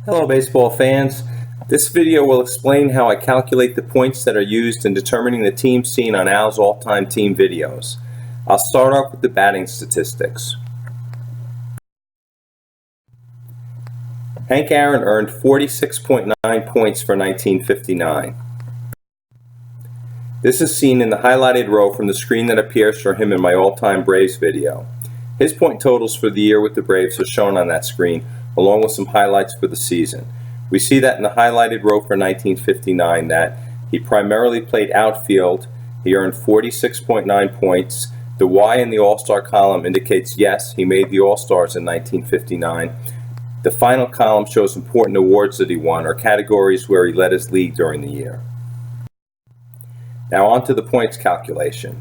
Hello baseball fans. This video will explain how I calculate the points that are used in determining the team seen on Al's all-time team videos. I'll start off with the batting statistics. Hank Aaron earned 46.9 points for 1959. This is seen in the highlighted row from the screen that appears for him in my all-time Braves video. His point totals for the year with the Braves are shown on that screen, along with some highlights for the season. We see that in the highlighted row for 1959 that he primarily played outfield. He earned 46.9 points. The Y in the All-Star column indicates yes, he made the All-Stars in 1959. The final column shows important awards that he won, or categories where he led his league during the year. Now on to the points calculation.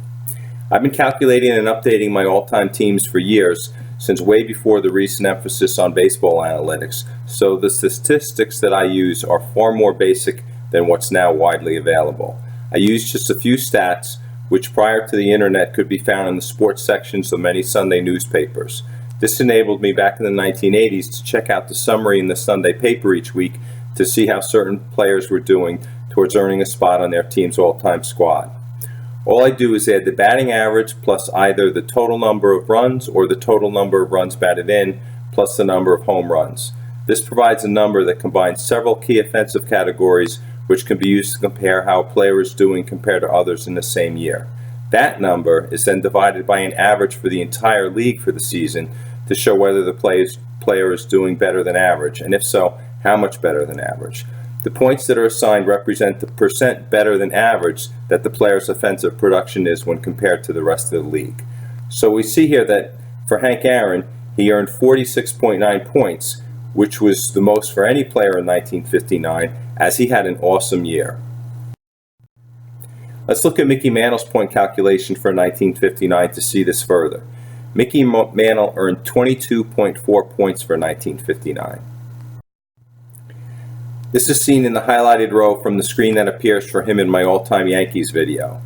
I've been calculating and updating my all-time teams for years, since way before the recent emphasis on baseball analytics, so the statistics that I use are far more basic than what's now widely available. I use just a few stats, which prior to the internet could be found in the sports sections of many Sunday newspapers. This enabled me back in the 1980s to check out the summary in the Sunday paper each week to see how certain players were doing towards earning a spot on their team's all-time squad. All I do is add the batting average plus either the total number of runs or the total number of runs batted in plus the number of home runs. This provides a number that combines several key offensive categories which can be used to compare how a player is doing compared to others in the same year. That number is then divided by an average for the entire league for the season to show whether the player is doing better than average, and if so, how much better than average. The points that are assigned represent the percent better than average that the player's offensive production is when compared to the rest of the league. So we see here that for Hank Aaron, he earned 46.9 points, which was the most for any player in 1959, as he had an awesome year. Let's look at Mickey Mantle's point calculation for 1959 to see this further. Mickey Mantle earned 22.4 points for 1959. This is seen in the highlighted row from the screen that appears for him in my all-time Yankees video.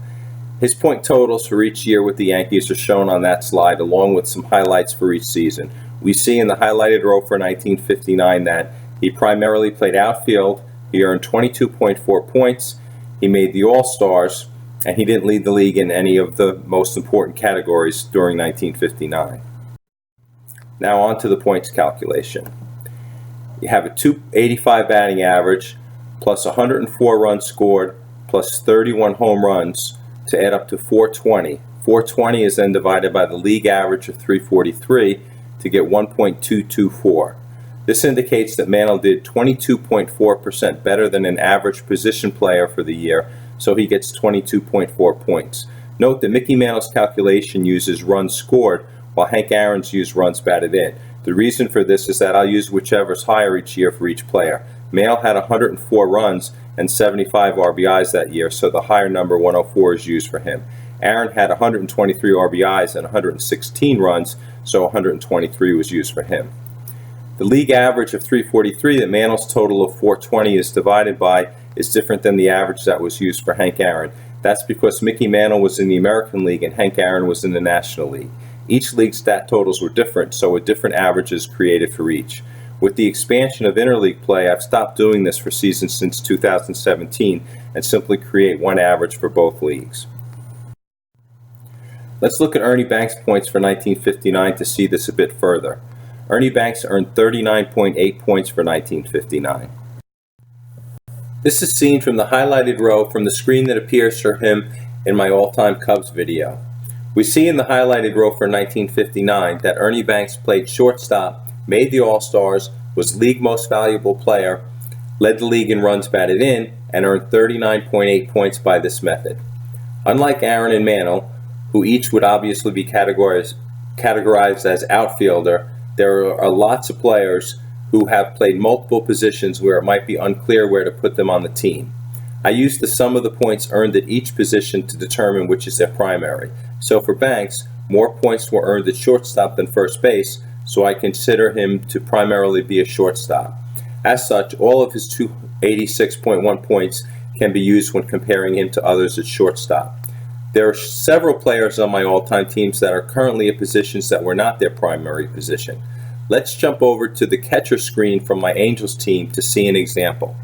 His point totals for each year with the Yankees are shown on that slide, along with some highlights for each season. We see in the highlighted row for 1959 that he primarily played outfield. He earned 22.4 points. He made the All-Stars, and he didn't lead the league in any of the most important categories during 1959. Now on to the points calculation. You have a 285 batting average plus 104 runs scored plus 31 home runs to add up to 420. 420 is then divided by the league average of 343 to get 1.224. This indicates that Mantle did 22.4% better than an average position player for the year, so he gets 22.4 points. Note that Mickey Mantle's calculation uses runs scored, while Hank Aaron's used runs batted in. The reason for this is that I'll use whichever's higher each year for each player. Mantle had 104 runs and 75 RBIs that year, so the higher number, 104, is used for him. Aaron had 123 RBIs and 116 runs, so 123 was used for him. The league average of 343 that Mantle's total of 420 is divided by is different than the average that was used for Hank Aaron. That's because Mickey Mantle was in the American League and Hank Aaron was in the National League. Each league's stat totals were different, so a different average is created for each. With the expansion of interleague play, I've stopped doing this for seasons since 2017 and simply create one average for both leagues. Let's look at Ernie Banks' points for 1959 to see this a bit further. Ernie Banks earned 39.8 points for 1959. This is seen from the highlighted row from the screen that appears for him in my all-time Cubs video. We see in the highlighted row for 1959 that Ernie Banks played shortstop, made the All-Stars, was league most valuable player, led the league in runs batted in, and earned 39.8 points by this method. Unlike Aaron and Mantle, who each would obviously be categorized as outfielder, there are lots of players who have played multiple positions where it might be unclear where to put them on the team. I use the sum of the points earned at each position to determine which is their primary. So for Banks, more points were earned at shortstop than first base, so I consider him to primarily be a shortstop. As such, all of his 286.1 points can be used when comparing him to others at shortstop. There are several players on my all-time teams that are currently at positions that were not their primary position. Let's jump over to the catcher screen from my Angels team to see an example.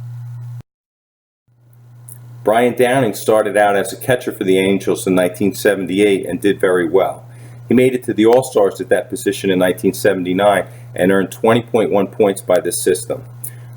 Brian Downing started out as a catcher for the Angels in 1978 and did very well. He made it to the All-Stars at that position in 1979 and earned 20.1 points by this system.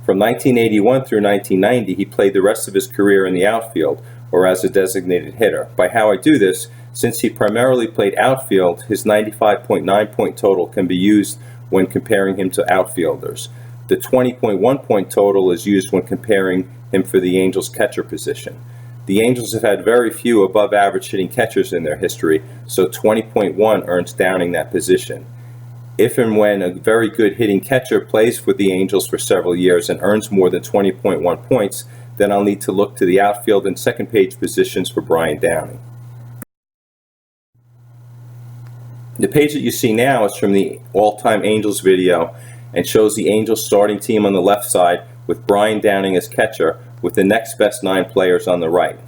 From 1981 through 1990, he played the rest of his career in the outfield, or as a designated hitter. By how I do this, since he primarily played outfield, his 95.9 point total can be used when comparing him to outfielders. The 20.1 point total is used when comparing him for the Angels catcher position. The Angels have had very few above average hitting catchers in their history, so 20.1 earns Downing that position. If and when a very good hitting catcher plays for the Angels for several years and earns more than 20.1 points, then I'll need to look to the outfield and second page positions for Brian Downing. The page that you see now is from the all-time Angels video and shows the Angels starting team on the left side with Brian Downing as catcher with the next best 9 players on the right.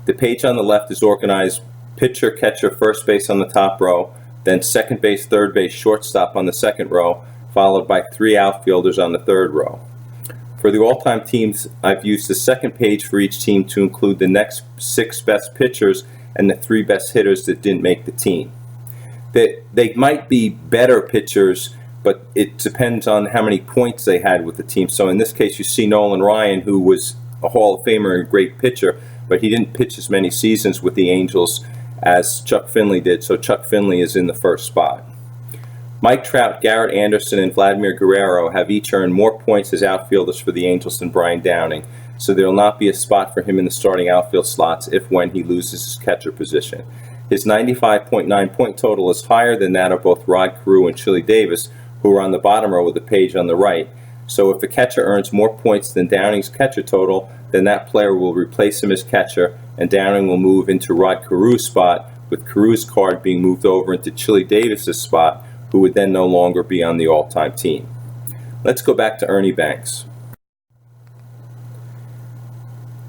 The page on the left is organized pitcher, catcher, first base on the top row, then second base, third base, shortstop on the second row, followed by 3 outfielders on the third row. For the all-time teams, I've used the second page for each team to include the next 6 best pitchers and the 3 best hitters that didn't make the team. They might be better pitchers, but it depends on how many points they had with the team. So in this case, you see Nolan Ryan, who was a Hall of Famer and a great pitcher, but he didn't pitch as many seasons with the Angels as Chuck Finley did, so Chuck Finley is in the first spot. Mike Trout, Garrett Anderson, and Vladimir Guerrero have each earned more points as outfielders for the Angels than Brian Downing, so there will not be a spot for him in the starting outfield slots if when he loses his catcher position. His 95.9 point total is higher than that of both Rod Carew and Chili Davis, who are on the bottom row of the page on the right. So if a catcher earns more points than Downing's catcher total, then that player will replace him as catcher, and Downing will move into Rod Carew's spot, with Carew's card being moved over into Chili Davis's spot, who would then no longer be on the all-time team. Let's go back to Ernie Banks.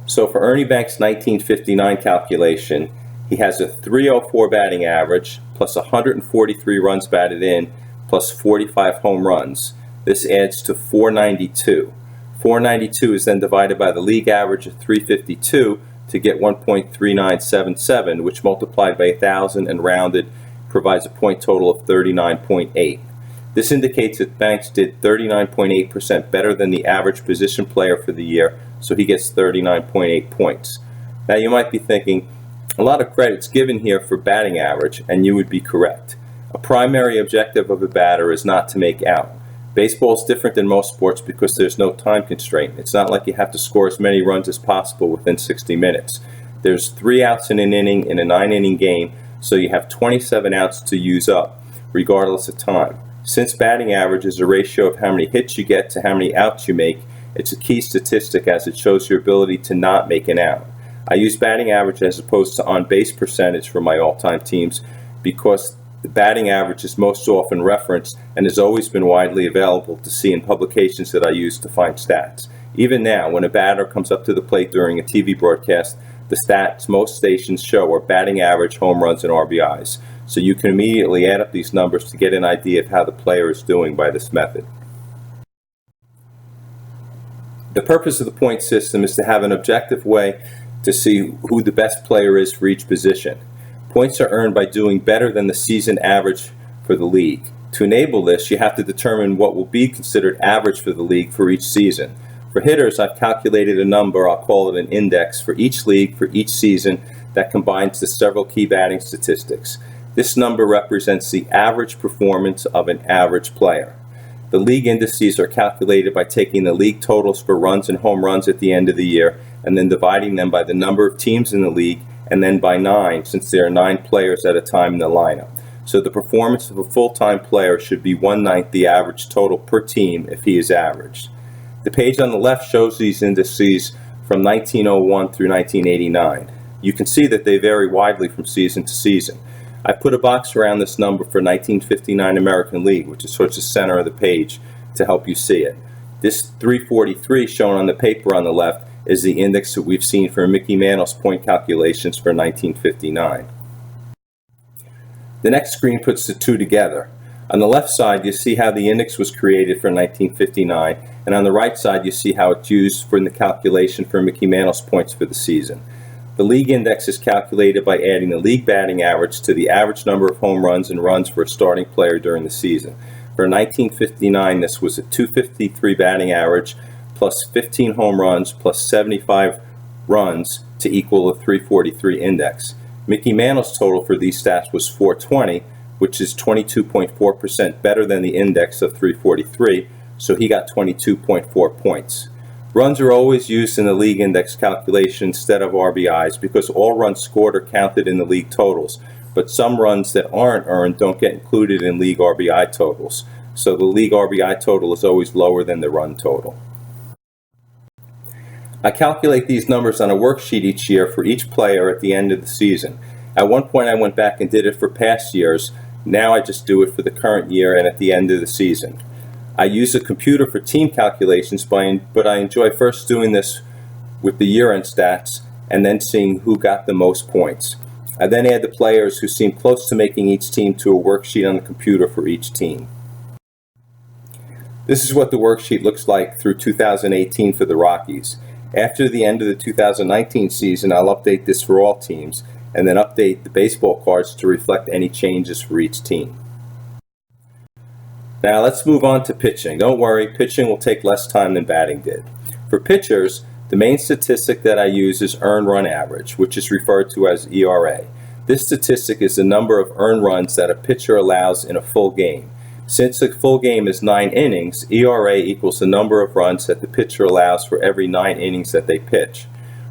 So for Ernie Banks' 1959 calculation, he has a .304 batting average, plus 143 runs batted in, plus 45 home runs. This adds to 492. 492 is then divided by the league average of 352 to get 1.3977, which multiplied by 1,000 and rounded provides a point total of 39.8. This indicates that Banks did 39.8% better than the average position player for the year, so he gets 39.8 points. Now you might be thinking, a lot of credit's given here for batting average, and you would be correct. A primary objective of a batter is not to make out. Baseball is different than most sports because there's no time constraint. It's not like you have to score as many runs as possible within 60 minutes. There's 3 outs in an inning in a 9-inning game, so you have 27 outs to use up, regardless of time. Since batting average is a ratio of how many hits you get to how many outs you make, it's a key statistic as it shows your ability to not make an out. I use batting average as opposed to on-base percentage for my all-time teams because the batting average is most often referenced and has always been widely available to see in publications that I use to find stats. Even now, when a batter comes up to the plate during a TV broadcast, the stats most stations show are batting average, home runs, and RBIs. So you can immediately add up these numbers to get an idea of how the player is doing by this method. The purpose of the point system is to have an objective way to see who the best player is for each position. Points are earned by doing better than the season average for the league. To enable this, you have to determine what will be considered average for the league for each season. For hitters, I've calculated a number, I'll call it an index, for each league for each season that combines the several key batting statistics. This number represents the average performance of an average player. The league indices are calculated by taking the league totals for runs and home runs at the end of the year and then dividing them by the number of teams in the league and then by 9, since there are 9 players at a time in the lineup. So the performance of a full-time player should be 1/9 the average total per team if he is averaged. The page on the left shows these indices from 1901 through 1989. You can see that they vary widely from season to season. I put a box around this number for 1959 American League, which is towards the center of the page, to help you see it. This 343 shown on the paper on the left is the index that we've seen for Mickey Mantle's point calculations for 1959. The next screen puts the two together. On the left side, you see how the index was created for 1959, and on the right side, you see how it's used for the calculation for Mickey Mantle's points for the season. The league index is calculated by adding the league batting average to the average number of home runs and runs for a starting player during the season. For 1959, this was a .253 batting average plus 15 home runs plus 75 runs to equal a .343 index. Mickey Mantle's total for these stats was .420, which is 22.4% better than the index of .343, so he got 22.4 points. Runs are always used in the league index calculation instead of RBIs because all runs scored are counted in the league totals, but some runs that aren't earned don't get included in league RBI totals, so the league RBI total is always lower than the run total. I calculate these numbers on a worksheet each year for each player at the end of the season. At one point I went back and did it for past years. Now I just do it for the current year and at the end of the season. I use a computer for team calculations, but I enjoy first doing this with the year-end stats and then seeing who got the most points. I then add the players who seem close to making each team to a worksheet on the computer for each team. This is what the worksheet looks like through 2018 for the Rockies. After the end of the 2019 season, I'll update this for all teams and then update the baseball cards to reflect any changes for each team. Now let's move on to pitching. Don't worry, pitching will take less time than batting did. For pitchers, the main statistic that I use is earned run average, which is referred to as ERA. This statistic is the number of earned runs that a pitcher allows in a full game. Since a full game is 9 innings, ERA equals the number of runs that the pitcher allows for every 9 innings that they pitch.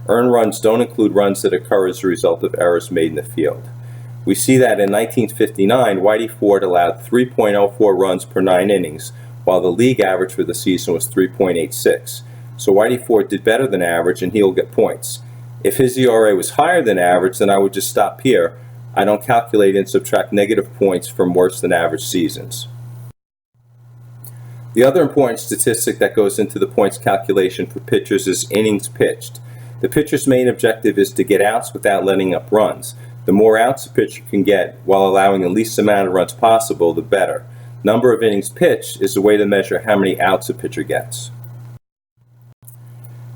Earned runs don't include runs that occur as a result of errors made in the field. We see that in 1959, Whitey Ford allowed 3.04 runs per 9 innings, while the league average for the season was 3.86. So Whitey Ford did better than average and he'll get points. If his ERA was higher than average, then I would just stop here. I don't calculate and subtract negative points from worse than average seasons. The other important statistic that goes into the points calculation for pitchers is innings pitched. The pitcher's main objective is to get outs without letting up runs. The more outs a pitcher can get while allowing the least amount of runs possible, the better. Number of innings pitched is a way to measure how many outs a pitcher gets.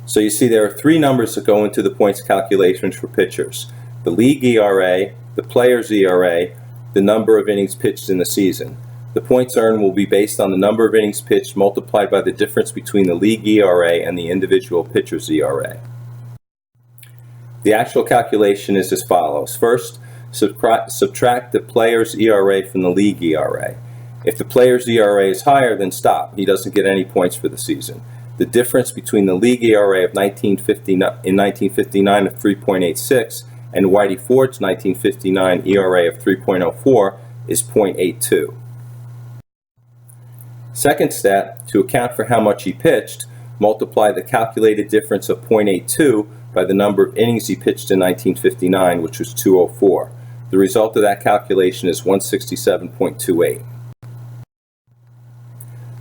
So you see there are 3 numbers that go into the points calculations for pitchers: the league ERA, the player's ERA, the number of innings pitched in the season. The points earned will be based on the number of innings pitched multiplied by the difference between the league ERA and the individual pitcher's ERA. The actual calculation is as follows. First, subtract the player's ERA from the league ERA. If the player's ERA is higher, then stop. He doesn't get any points for the season. The difference between the league ERA of 1959 of 3.86 and Whitey Ford's 1959 ERA of 3.04 is 0.82. Second step, to account for how much he pitched, multiply the calculated difference of 0.82 by the number of innings he pitched in 1959, which was 204. The result of that calculation is 167.28.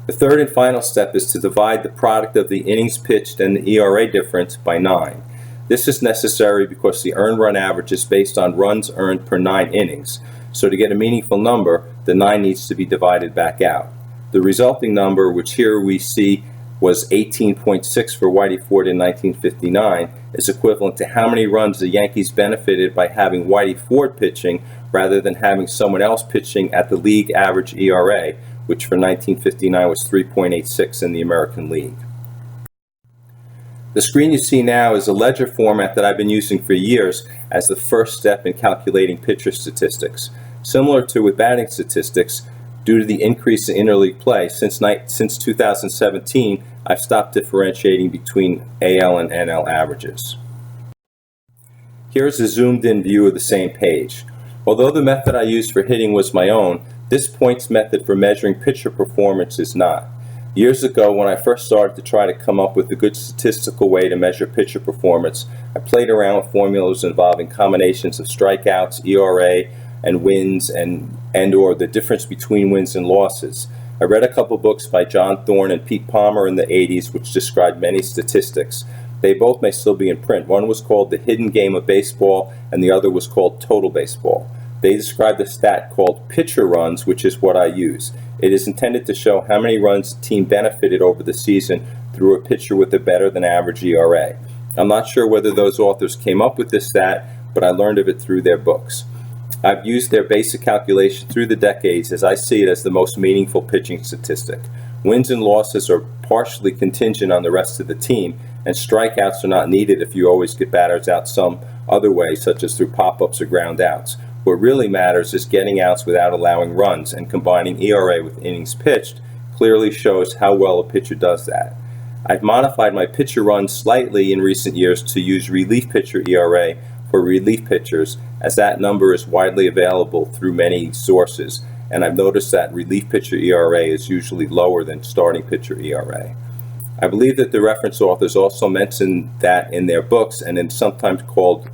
The third and final step is to divide the product of the innings pitched and the ERA difference by 9. This is necessary because the earned run average is based on runs earned per 9 innings. So to get a meaningful number, the 9 needs to be divided back out. The resulting number, which here we see was 18.6 for Whitey Ford in 1959, is equivalent to how many runs the Yankees benefited by having Whitey Ford pitching rather than having someone else pitching at the league average ERA, which for 1959 was 3.86 in the American League. The screen you see now is a ledger format that I've been using for years as the first step in calculating pitcher statistics. Similar to with batting statistics, due to the increase in interleague play, since 2017, I've stopped differentiating between AL and NL averages. Here's a zoomed-in view of the same page. Although the method I used for hitting was my own, this points method for measuring pitcher performance is not. Years ago, when I first started to try to come up with a good statistical way to measure pitcher performance, I played around with formulas involving combinations of strikeouts, ERA, and wins and/or the difference between wins and losses. I read a couple books by John Thorne and Pete Palmer in the 80s which described many statistics. They both may still be in print. One was called The Hidden Game of Baseball and the other was called Total Baseball. They described a stat called pitcher runs, which is what I use. It is intended to show how many runs the team benefited over the season through a pitcher with a better than average ERA. I'm not sure whether those authors came up with this stat, but I learned of it through their books. I've used their basic calculation through the decades as I see it as the most meaningful pitching statistic. Wins and losses are partially contingent on the rest of the team, and strikeouts are not needed if you always get batters out some other way, such as through pop-ups or ground outs. What really matters is getting outs without allowing runs, and combining ERA with innings pitched clearly shows how well a pitcher does that. I've modified my pitcher runs slightly in recent years to use relief pitcher ERA for relief pitchers, as that number is widely available through many sources, and I've noticed that relief pitcher ERA is usually lower than starting pitcher ERA. I believe that the reference authors also mention that in their books, and then sometimes called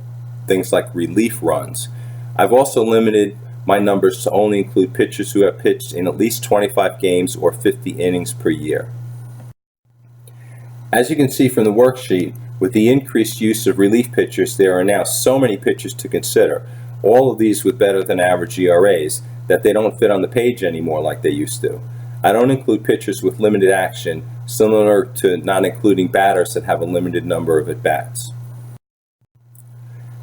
things like relief runs. I've also limited my numbers to only include pitchers who have pitched in at least 25 games or 50 innings per year. As you can see from the worksheet, with the increased use of relief pitchers, there are now so many pitchers to consider, all of these with better than average ERAs, that they don't fit on the page anymore like they used to. I don't include pitchers with limited action, similar to not including batters that have a limited number of at-bats.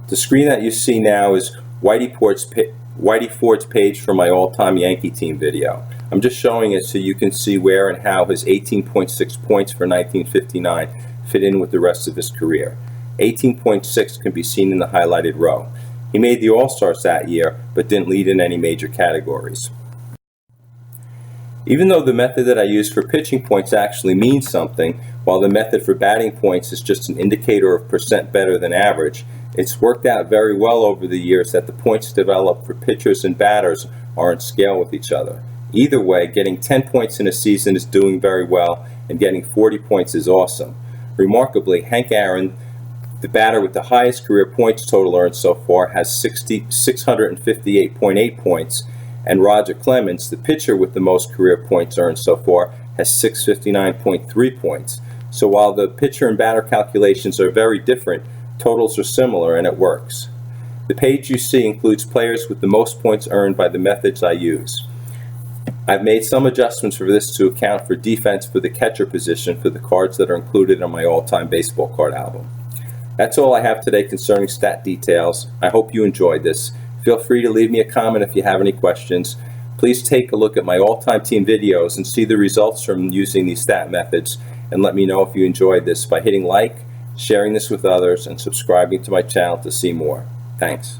The screen that you see now is Whitey Ford's page for my all-time Yankee team video. I'm just showing it so you can see where and how his 18.6 points for 1959 fit in with the rest of his career. 18.6 can be seen in the highlighted row. He made the All-Stars that year, but didn't lead in any major categories. Even though the method that I use for pitching points actually means something, while the method for batting points is just an indicator of percent better than average, it's worked out very well over the years that the points developed for pitchers and batters are in scale with each other. Either way, getting 10 points in a season is doing very well, and getting 40 points is awesome. Remarkably, Hank Aaron, the batter with the highest career points total earned so far, has 658.8 points, and Roger Clemens, the pitcher with the most career points earned so far, has 659.3 points. So while the pitcher and batter calculations are very different, totals are similar and it works. The page you see includes players with the most points earned by the methods I use. I've made some adjustments for this to account for defense for the catcher position for the cards that are included on my all-time baseball card album. That's all I have today concerning stat details. I hope you enjoyed this. Feel free to leave me a comment if you have any questions. Please take a look at my all-time team videos and see the results from using these stat methods, and let me know if you enjoyed this by hitting like, sharing this with others, and subscribing to my channel to see more. Thanks.